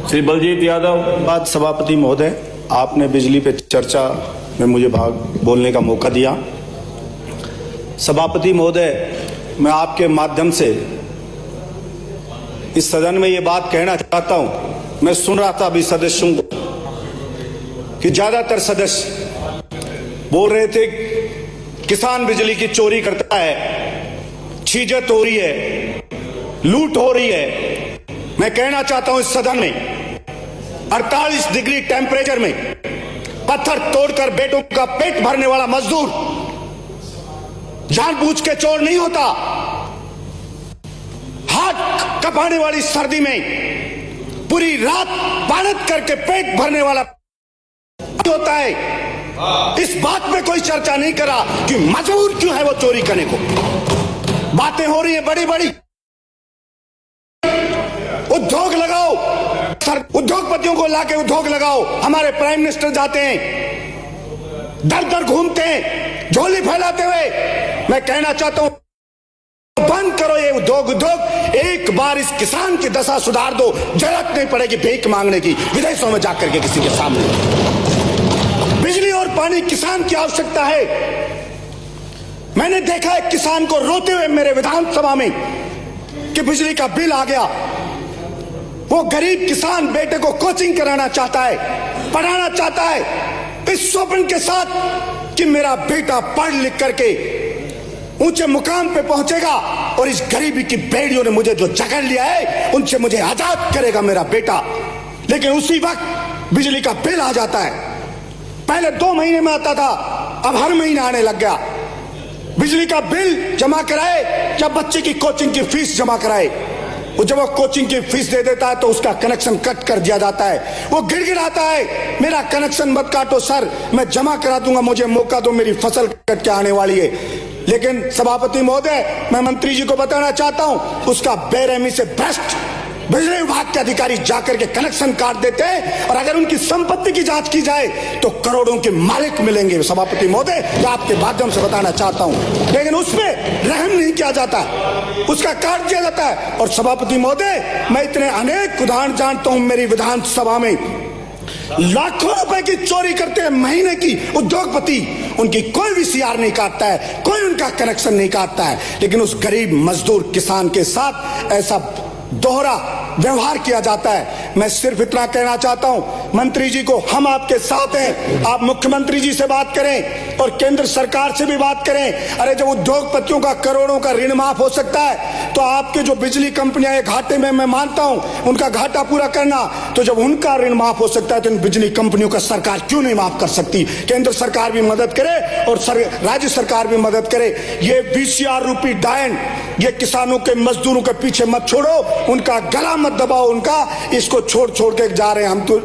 श्री बलजीत यादव। बात सभापति महोदय, आपने बिजली पे चर्चा में मुझे भाग बोलने का मौका दिया। सभापति महोदय, मैं आपके माध्यम से इस सदन में ये बात कहना चाहता हूं। मैं सुन रहा था अभी सदस्यों को कि ज्यादातर सदस्य बोल रहे थे किसान बिजली की चोरी करता है, छीजत हो रही है, लूट हो रही है। मैं कहना चाहता हूं इस सदन में 48 डिग्री टेम्परेचर में पत्थर तोड़कर बेटों का पेट भरने वाला मजदूर जानबूझ के चोर नहीं होता। हाथ कपाने वाली सर्दी में पूरी रात मेहनत करके पेट भरने वाला होता है। इस बात में कोई चर्चा नहीं करा कि मजबूर क्यों है वो चोरी करने को। बातें हो रही है बड़ी बड़ी, उद्योग लगाओ, उद्योगपतियों को लाके उद्योग लगाओ। हमारे प्राइम मिनिस्टर जाते हैं, दर दर घूमते हैं, झोली फैलाते हुए। मैं कहना चाहता हूं बंद करो ये उद्योग। एक बार इस किसान की दशा सुधार दो, जरूरत नहीं पड़ेगी भीख मांगने की विदेशों में जाकर के किसी के सामने। बिजली और पानी किसान की आवश्यकता है। मैंने देखा है किसान को रोते हुए मेरे विधानसभा में कि बिजली का बिल आ गया। वो गरीब किसान बेटे को कोचिंग कराना चाहता है, पढ़ाना चाहता है इस स्वप्न के साथ कि मेरा बेटा पढ़ लिख करके ऊंचे मुकाम पे पहुंचेगा और इस गरीबी की बेड़ियों ने मुझे जो जकड़ लिया है उनसे मुझे आजाद करेगा मेरा बेटा। लेकिन उसी वक्त बिजली का बिल आ जाता है। पहले 2 महीने में आता था, अब हर महीने आने लग गया। बिजली का बिल जमा कराए, जब बच्चे की कोचिंग की फीस जमा कराए, वो जब वो कोचिंग की फीस दे देता है तो उसका कनेक्शन कट कर दिया जाता है। वो गिड़गिड़ाता है, मेरा कनेक्शन मत काटो सर, मैं जमा करा दूंगा, मुझे मौका दो, मेरी फसल कट के आने वाली है। लेकिन सभापति महोदय, मैं मंत्री जी को बताना चाहता हूं, उसका बेरहमी से भ्रष्ट बिजली विभाग के अधिकारी जाकर के कनेक्शन काट देते हैं और अगर उनकी संपत्ति की जांच की जाए तो करोड़ों के मालिक मिलेंगे। सभापति महोदय, मैं आपके माध्यम से बताना चाहता हूं, लेकिन उसमें रहम नहीं किया जाता, उसका काट दिया जाता है। और सभापति महोदय, मैं इतने अनेक उदाहरण जानता हूं मेरी विधानसभा में, लाखों रुपए की चोरी करते हैं महीने की उद्योगपति, उनकी कोई भी सीआर नहीं काटता है, कोई उनका कनेक्शन नहीं काटता है। लेकिन उस गरीब मजदूर किसान के साथ ऐसा दोहरा व्यवहार किया जाता है। मैं सिर्फ इतना कहना चाहता हूं मंत्री जी को, हम आपके साथ हैं। आप मुख्यमंत्री जी से बात करें और केंद्र सरकार से भी बात करें। अरे जब उद्योगपतियों का करोड़ों का ऋण माफ हो सकता है तो आपके जो बिजली कंपनियां घाटे में, मैं मानता हूं उनका घाटा पूरा करना, तो जब उनका ऋण माफ हो सकता है तो इन बिजली कंपनियों का सरकार क्यों नहीं माफ कर सकती? केंद्र सरकार भी मदद करे और राज्य सरकार भी मदद करे। ये VCR रूपी डायन, ये किसानों के मजदूरों के पीछे मत छोड़ो, उनका गला मत दबाओ उनका। इसको छोड़ के जा रहे हैं हम तो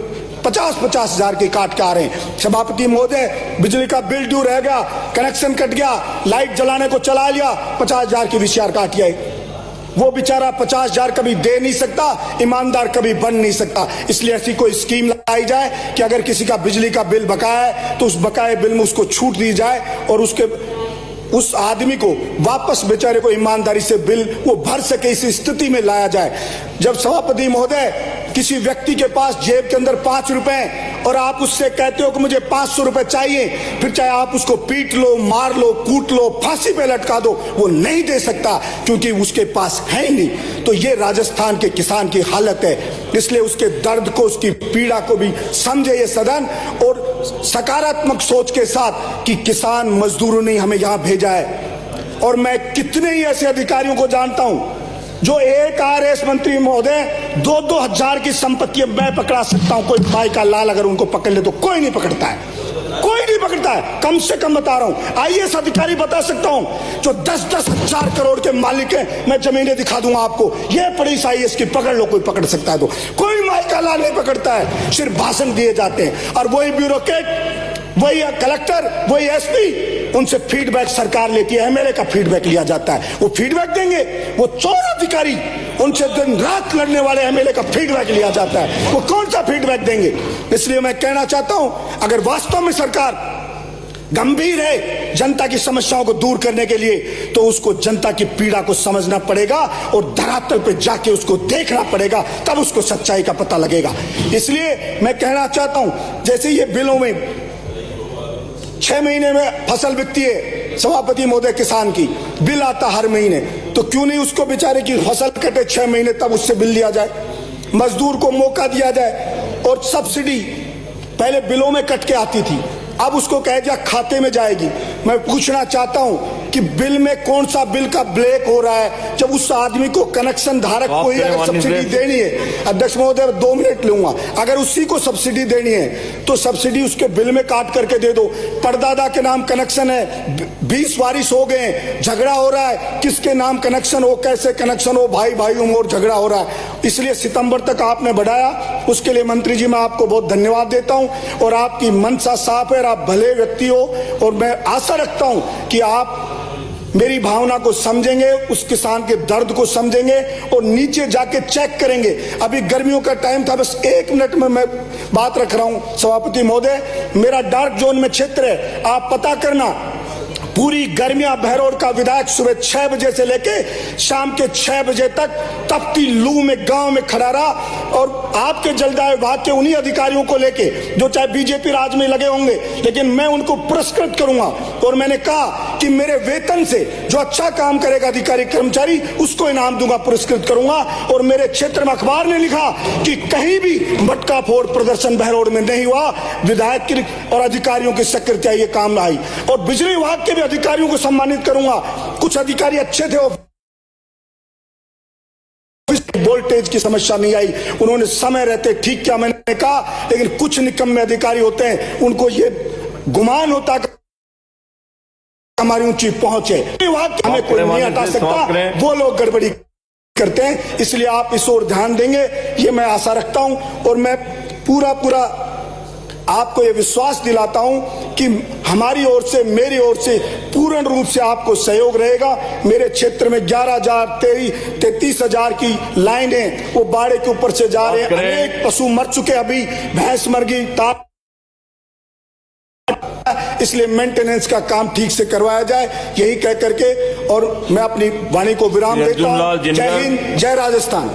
50-50 हजार की काट के आ रहे हैं। सभापति महोदय, बिजली का बिल ड्यू रह गया, कनेक्शन कट गया, लाइट जलाने को चला लिया, 50 हजार की VCR काट गई। वो बेचारा 50 हजार कभी दे नहीं सकता, ईमानदार कभी बन नहीं सकता। इसलिए ऐसी कोई स्कीम लाई जाए कि अगर किसी का बिजली का बिल बकाया है तो उस बकाये बिल में उसको छूट दी जाए और उस आदमी को वापस बेचारे को ईमानदारी से बिल वो भर सके, इस स्थिति में लाया जाए। जब सभापति महोदय किसी व्यक्ति के पास जेब के अंदर 5 रुपए और आप उससे कहते हो कि मुझे 500 रुपए चाहिए, फिर चाहे आप उसको पीट लो, मार लो, कूट लो, फांसी पे लटका दो, वो नहीं दे सकता क्योंकि उसके पास है ही नहीं। तो ये राजस्थान के किसान की हालत है। इसलिए उसके दर्द को, उसकी पीड़ा को भी समझे ये सदन और सकारात्मक सोच के साथ कि किसान मजदूरों ने हमें यहां भेजा है। और मैं कितने ही ऐसे अधिकारियों को जानता हूं जो एक IRS मंत्री महोदय 2-2 हजार की संपत्ति मैं पकड़ा सकता हूं। कोई भाई का लाल अगर उनको पकड़ ले तो कोई नहीं पकड़ता है, कोई नहीं पकड़ता है। कम से कम बता रहा हूं, IAS अधिकारी बता सकता हूं जो 10-10 हजार करोड़ के मालिक हैं। मैं जमीनें दिखा दूंगा आपको, ये पड़ी IAS की, पकड़ लो, कोई पकड़ सकता है तो। कोई माई का लाल नहीं पकड़ता है, सिर्फ भाषण दिए जाते हैं। और वही ब्यूरोक्रेट, वही कलेक्टर, वही SP, उनसे फीडबैक सरकार लेती है, MLA का फीडबैक लिया जाता है। वो फीडबैक देंगे, वो चोर अधिकारी, उनसे दिन रात लड़ने वाले MLA का फीडबैक लिया जाता है, वो कौन सा फीडबैक देंगे? इसलिए मैं कहना चाहता हूं, अगर वास्तव में सरकार गंभीर है जनता की समस्याओं को दूर करने के लिए, तो उसको जनता की पीड़ा को समझना पड़ेगा और धरातल पे जाके उसको देखना पड़ेगा, तब उसको सच्चाई का पता लगेगा। इसलिए मैं कहना चाहता हूं, जैसे ये बिलों में 6 महीने में फसल बिकती है सभापति महोदय किसान की, बिल आता हर महीने, तो क्यों नहीं उसको बेचारे की फसल कटे 6 महीने तब उससे बिल लिया जाए, मजदूर को मौका दिया जाए। और सब्सिडी पहले बिलों में कट के आती थी, अब उसको कह दिया खाते में जाएगी। मैं पूछना चाहता हूं कि बिल में कौन सा बिल का ब्लैक हो रहा है, जब उस आदमी को कनेक्शन धारक को ही अगर सब्सिडी देनी है, अध्यक्ष महोदय 2 मिनट लूंगा, अगर उसी को सब्सिडी देनी है तो सब्सिडी उसके बिल में काट करके दे दो। परदादा के नाम कनेक्शन है, 20 वारिस हो गए, झगड़ा हो रहा है, किसके नाम कनेक्शन हो, कैसे कनेक्शन हो, भाई भाइयों में और झगड़ा हो रहा है। इसलिए सितंबर तक आपने बढ़ाया, उसके लिए मंत्री जी मैं आपको बहुत धन्यवाद देता हूं। और आपकी मंशा साफ है, आप भले व्यक्ति हो, और मैं आशा रखता हूं कि आप मेरी भावना को समझेंगे, उस किसान के दर्द को समझेंगे और नीचे जाके चेक करेंगे। अभी गर्मियों का टाइम था, बस 1 मिनट में मैं बात रख रहा हूं सभापति महोदय, मेरा डार्क जोन में क्षेत्र है, आप पता करना पूरी गर्मियां बहरौर का विधायक सुबह 6 बजे से लेके शाम के 6 बजे तक तपती लू में गांव में खड़ा रहा, और आपके जलदाय विभाग के उन्हीं अधिकारियों को लेके जो चाहे बीजेपी राज में लगे होंगे, लेकिन मैं उनको पुरस्कृत करूंगा। और मैंने कहा कि मेरे वेतन से जो अच्छा काम करेगा अधिकारी कर्मचारी, उसको इनाम दूंगा, पुरस्कृत करूंगा। और मेरे क्षेत्र में अखबार ने लिखा कि कहीं भी मटका फोड़ प्रदर्शन बहरौर में नहीं हुआ, विधायक की और अधिकारियों की सक्रियता ये काम आई। और बिजली विभाग के अधिकारियों को सम्मानित करूंगा, कुछ अधिकारी अच्छे थे, वोल्टेज की समस्या नहीं आई, उन्होंने समय रहते ठीक किया मैंने कहा, लेकिन कुछ निकम्मे अधिकारी होते हैं, उनको ये गुमान होता है हमारी ऊंची पहुंच है, हमें कोई नहीं हटा सकता, वो लोग गड़बड़ी करते हैं। इसलिए आप इस ओर ध्यान देंगे, ये मैं आशा रखता हूं। और मैं पूरा आपको ये विश्वास दिलाता हूं कि हमारी ओर से, मेरी ओर से पूर्ण रूप से आपको सहयोग रहेगा। मेरे क्षेत्र में 11,000 33,000 की लाइनें वो बाड़े के ऊपर से जा रहे हैं, अनेक पशु मर चुके, अभी भैंस मर गई, इसलिए मेंटेनेंस का काम ठीक से करवाया जाए, यही कह करके और मैं अपनी वाणी को विराम देता हूं। जय हिंद, जय राजस्थान।